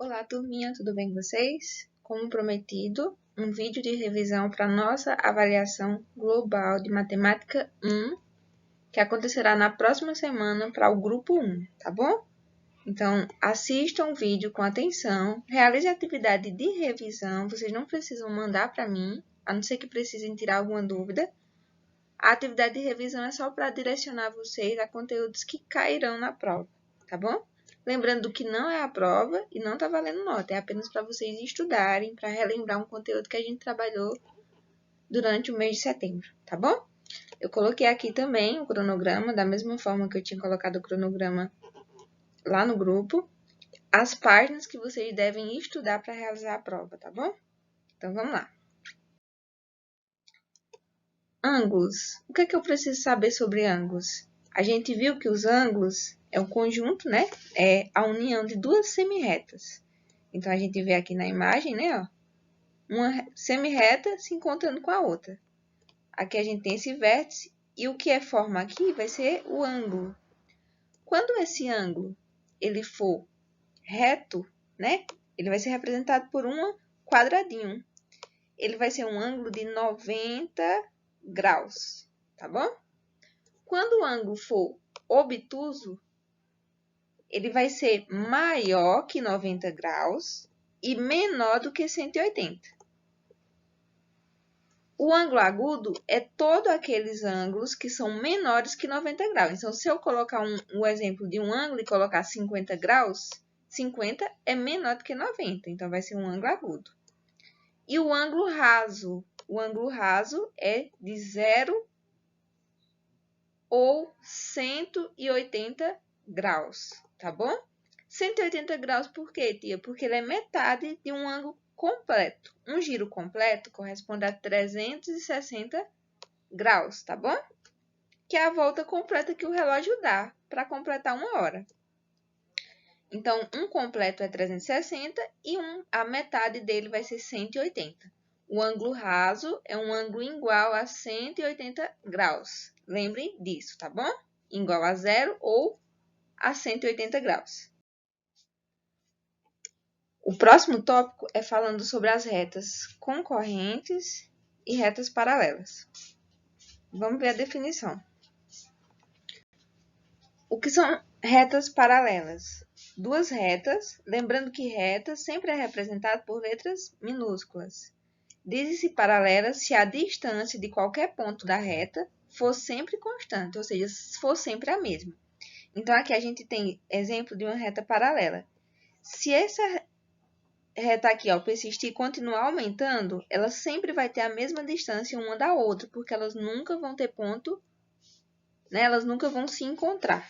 Olá, turminha, tudo bem com vocês? Como prometido, um vídeo de revisão para nossa avaliação global de Matemática 1, que acontecerá na próxima semana para o Grupo 1, tá bom? Então, assistam o vídeo com atenção, realize a atividade de revisão, vocês não precisam mandar para mim, a não ser que precisem tirar alguma dúvida. A atividade de revisão é só para direcionar vocês a conteúdos que cairão na prova, tá bom? Lembrando que não é a prova e não está valendo nota, é apenas para vocês estudarem, para relembrar um conteúdo que a gente trabalhou durante o mês de setembro, tá bom? Eu coloquei aqui também o cronograma, da mesma forma que eu tinha colocado o cronograma lá no grupo, as páginas que vocês devem estudar para realizar a prova, tá bom? Então, vamos lá. Ângulos. O que é que eu preciso saber sobre ângulos? A gente viu que os ângulos é o conjunto, né? É a união de duas semirretas. Então, a gente vê aqui na imagem, né? Ó, uma semirreta se encontrando com a outra. Aqui a gente tem esse vértice e o que forma aqui vai ser o ângulo. Quando esse ângulo ele for reto, né? Ele vai ser representado por um quadradinho. Ele vai ser um ângulo de 90 graus, tá bom? Quando o ângulo for obtuso, ele vai ser maior que 90 graus e menor do que 180. O ângulo agudo é todos aqueles ângulos que são menores que 90 graus. Então, se eu colocar um exemplo de um ângulo e colocar 50 graus, 50 é menor do que 90, então vai ser um ângulo agudo. E o ângulo raso? O ângulo raso é de 0 ou 180 graus, tá bom? 180 graus por quê, tia? Porque ele é metade de um ângulo completo. Um giro completo corresponde a 360 graus, tá bom? Que é a volta completa que o relógio dá para completar uma hora. Então, um completo é 360 e a metade dele vai ser 180. O ângulo raso é um ângulo igual a 180 graus. Lembrem disso, tá bom? Igual a 0 ou a 180 graus. O próximo tópico é falando sobre as retas concorrentes e retas paralelas. Vamos ver a definição. O que são retas paralelas? Duas retas, lembrando que reta sempre é representada por letras minúsculas. Diz-se paralela se a distância de qualquer ponto da reta for sempre constante, ou seja, se for sempre a mesma. Então, aqui a gente tem exemplo de uma reta paralela. Se essa reta aqui persistir e continuar aumentando, ela sempre vai ter a mesma distância uma da outra, porque elas nunca vão ter ponto, né? Elas nunca vão se encontrar.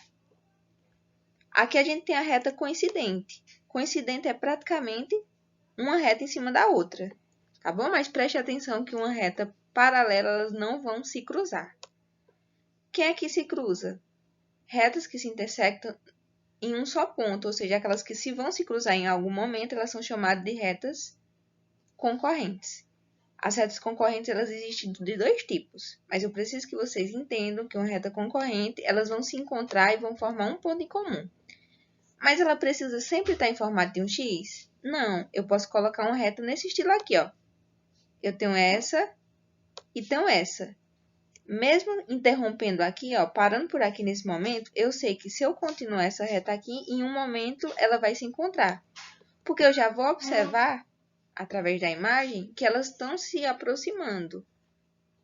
Aqui a gente tem a reta coincidente. Coincidente é praticamente uma reta em cima da outra, tá bom? Mas preste atenção que uma reta paralela, elas não vão se cruzar. Quem é que se cruza? Retas que se intersectam em um só ponto, ou seja, aquelas que se vão se cruzar em algum momento, elas são chamadas de retas concorrentes. As retas concorrentes, elas existem de dois tipos, mas eu preciso que vocês entendam que uma reta concorrente, elas vão se encontrar e vão formar um ponto em comum. Mas ela precisa sempre estar em formato de um X? Não, eu posso colocar uma reta nesse estilo aqui, ó. Eu tenho essa e tenho essa. Mesmo interrompendo aqui, ó, parando por aqui nesse momento, eu sei que se eu continuar essa reta aqui, em um momento ela vai se encontrar. Porque eu já vou observar, através da imagem, que elas estão se aproximando,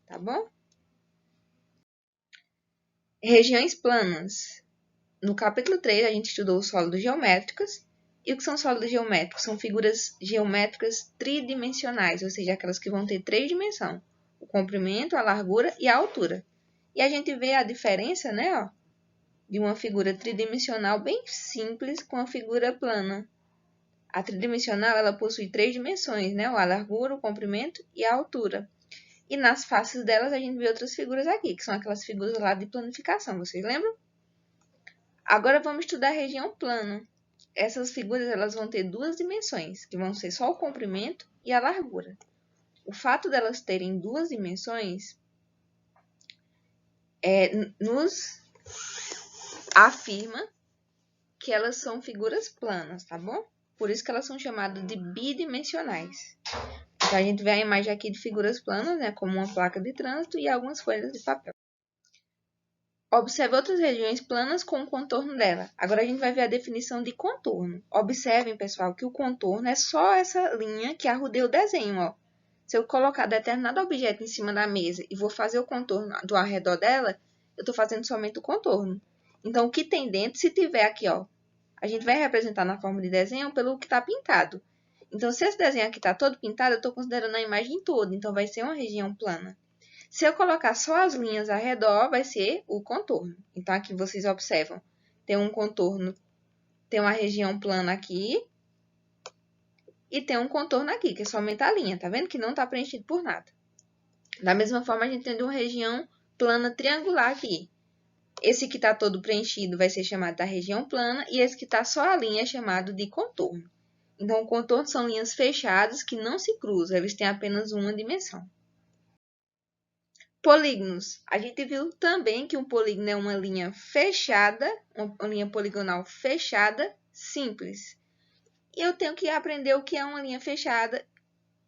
tá bom? Regiões planas. No capítulo 3, a gente estudou os sólidos geométricos. E o que são sólidos geométricos? São figuras geométricas tridimensionais, ou seja, aquelas que vão ter três dimensões. O comprimento, a largura e a altura. E a gente vê a diferença, né, ó, de uma figura tridimensional bem simples com a figura plana. A tridimensional, ela possui três dimensões, né, a largura, o comprimento e a altura. E nas faces delas a gente vê outras figuras aqui, que são aquelas figuras lá de planificação, vocês lembram? Agora vamos estudar a região plana. Essas figuras elas vão ter duas dimensões, que vão ser só o comprimento e a largura. O fato delas terem duas dimensões nos afirma que elas são figuras planas, tá bom? por isso que elas são chamadas de bidimensionais. Então, a gente vê a imagem aqui de figuras planas, né, como uma placa de trânsito e algumas folhas de papel. Observe outras regiões planas com o contorno dela. Agora, a gente vai ver a definição de contorno. Observem, pessoal, que o contorno é só essa linha que arrodeia o desenho, ó. Se eu colocar determinado objeto em cima da mesa e vou fazer o contorno do arredor dela, eu estou fazendo somente o contorno. Então, o que tem dentro, se tiver aqui, ó, a gente vai representar na forma de desenho pelo que está pintado. Então, se esse desenho aqui está todo pintado, eu estou considerando a imagem toda. Então, vai ser uma região plana. Se eu colocar só as linhas ao redor, vai ser o contorno. Então, aqui vocês observam, tem um contorno, tem uma região plana aqui e tem um contorno aqui, que é somente a linha, tá vendo? Que não está preenchido por nada. Da mesma forma, a gente tem uma região plana triangular aqui. Esse que está todo preenchido vai ser chamado da região plana e esse que está só a linha é chamado de contorno. Então, o contorno são linhas fechadas que não se cruzam, eles têm apenas uma dimensão. Polígonos. A gente viu também que um polígono é uma linha fechada, uma linha poligonal fechada, simples. E eu tenho que aprender o que é uma linha fechada,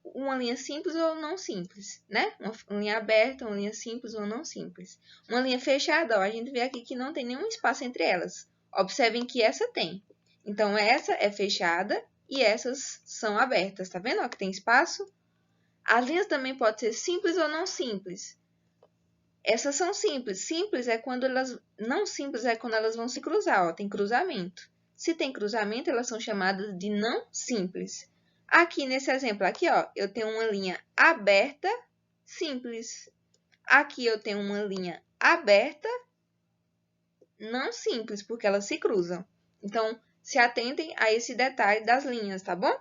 uma linha simples ou não simples, né? Uma linha aberta, uma linha simples ou não simples. Uma linha fechada, ó, a gente vê aqui que não tem nenhum espaço entre elas. Observem que essa tem. Então, essa é fechada e essas são abertas, tá vendo? Ó, que tem espaço. As linhas também podem ser simples ou não simples. Essas são simples. Simples é quando elas... Não simples é quando elas vão se cruzar, ó. Tem cruzamento. Se tem cruzamento, elas são chamadas de não simples. Aqui nesse exemplo, aqui, ó, eu tenho uma linha aberta, simples. Aqui eu tenho uma linha aberta, não simples, porque elas se cruzam. Então, se atentem a esse detalhe das linhas, tá bom?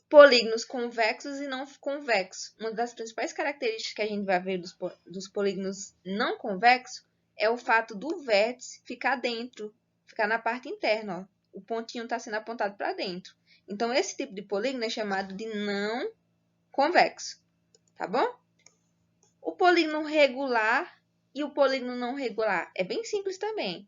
Polígonos convexos e não convexos. Uma das principais características que a gente vai ver dos polígonos não convexos é o fato do vértice ficar dentro, ficar na parte interna, ó. O pontinho está sendo apontado para dentro. Então, esse tipo de polígono é chamado de não convexo, tá bom? O polígono regular e o polígono não regular é bem simples também.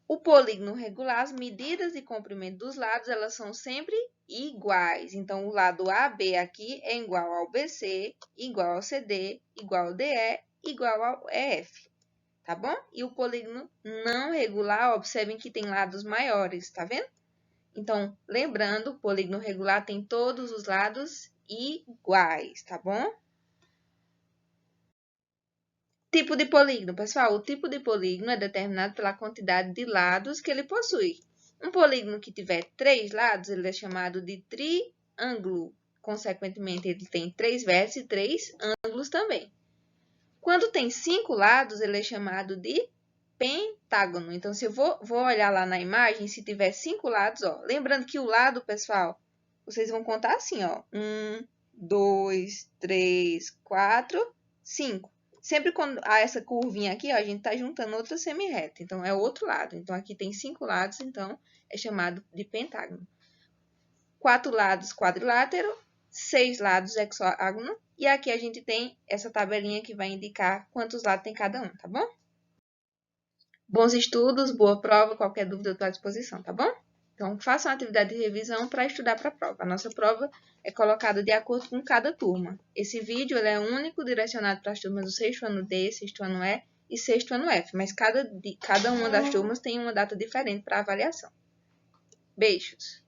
O polígono regular, as medidas de comprimento dos lados, elas são sempre iguais. Então, o lado AB aqui é igual ao BC, igual ao CD, igual ao DE, igual ao EF. Tá bom? E o polígono não regular, observem que tem lados maiores, tá vendo? Então, lembrando, o polígono regular tem todos os lados iguais, tá bom? Tipo de polígono, pessoal. O tipo de polígono é determinado pela quantidade de lados que ele possui. Um polígono que tiver 3 lados, ele é chamado de triângulo. Consequentemente, ele tem 3 vértices e 3 ângulos também. Quando tem 5 lados, ele é chamado de pentágono. Então, se eu vou olhar lá na imagem, se tiver 5 lados, ó. Lembrando que o lado, pessoal, vocês vão contar assim, ó. 1, 2, 3, 4, 5. Sempre quando há essa curvinha aqui, ó, a gente está juntando outra semi-reta. Então, é o outro lado. Então, aqui tem 5 lados, então, é chamado de pentágono. 4 lados, quadrilátero. 6 lados, hexágono. E aqui a gente tem essa tabelinha que vai indicar quantos lados tem cada um, tá bom? Bons estudos, boa prova. Qualquer dúvida eu estou à disposição, tá bom? Então, façam uma atividade de revisão para estudar para a prova. A nossa prova é colocada de acordo com cada turma. Esse vídeo ele é único, direcionado para as turmas do 6º ano D, 6º ano E e 6º ano F, mas cada uma das turmas tem uma data diferente para avaliação. Beijos!